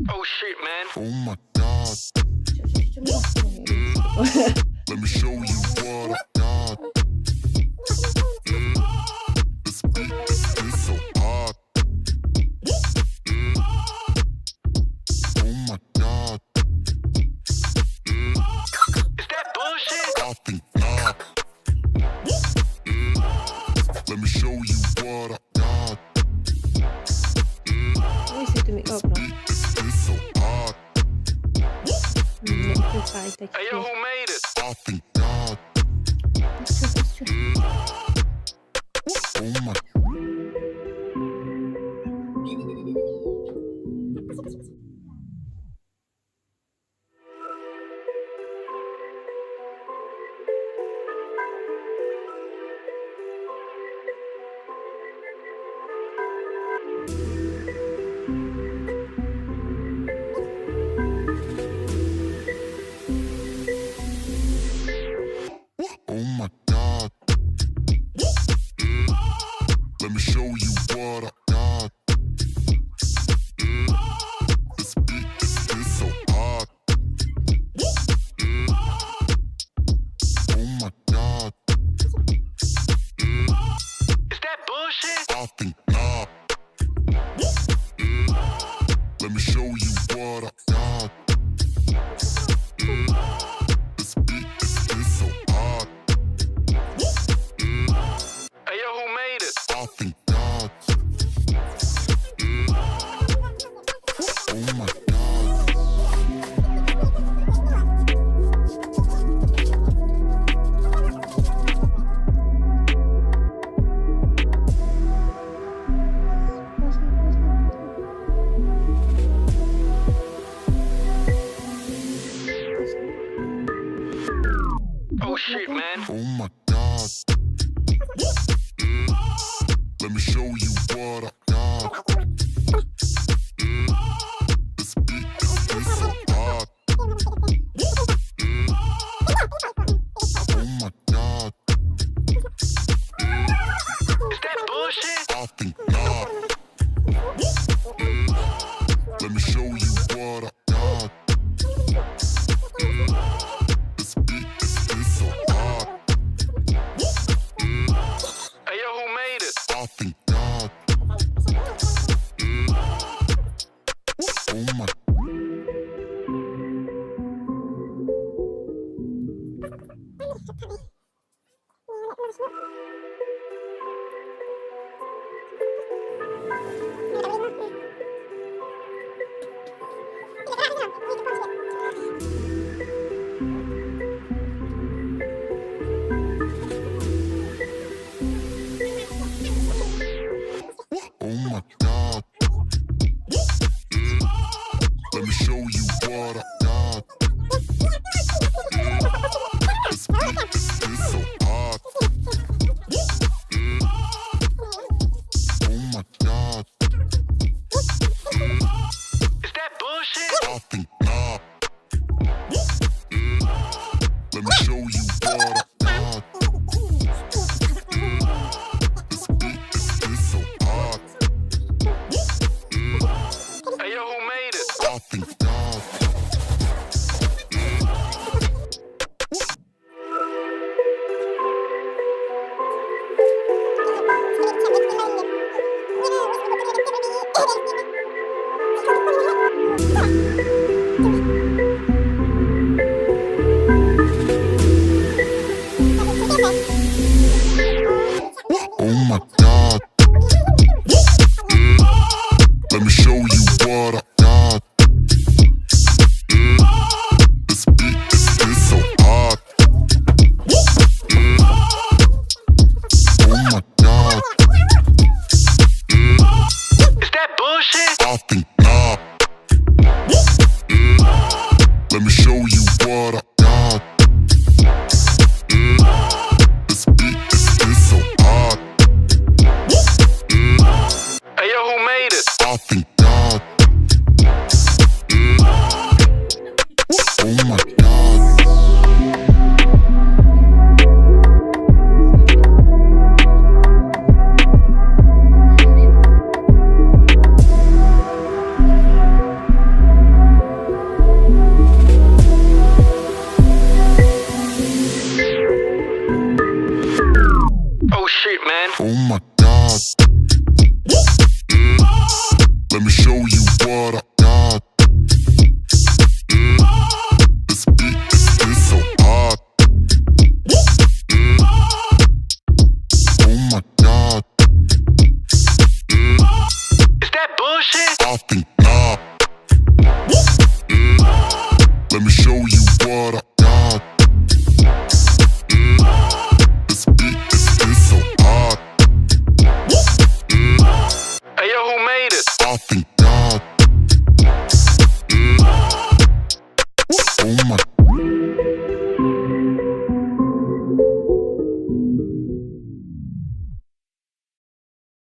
Oh shit, man. Oh my god. Let me show you what I got. This beat is so hot. Oh my god. Is that bullshit? I think not. Let me show you what I got. Voisit mi opno. It's so hot. Nie ukrywa i tak Hey yo, who made it? I think not. Oh my. Oh my god. Let me show you what I got. This beat is so hot. Oh my god. Is that bullshit? I think not. Let me show you what I got. This beat is so hot. Hey yo, who made it? I think not. Oh my god. Oh shit, man. Oh my god. Let me show you what I got. This beat is so hot. Oh my god. Is that bullshit? I think not. Let me show you what I got. This beat is so hot. Hey yo, who made it? I think not. Oh my. Oh my god. Let me show you what I got. This beat is so hot. Oh my god. Is that bullshit? I think not. Let me show you what I got. This beat is so hot. Hey yo, who made it? I think not. Oh my god. Let me show you what I got. This beat is so hot. Oh my god. Is that bullshit? I think not. Let me show you what I got. This beat is so hot. Hey yo, who made it? I think not. Oh my god. I think not. Yeah. Let me show you what I got. Yeah. This beat is so hot. Yeah. Hey yo, who made it? I think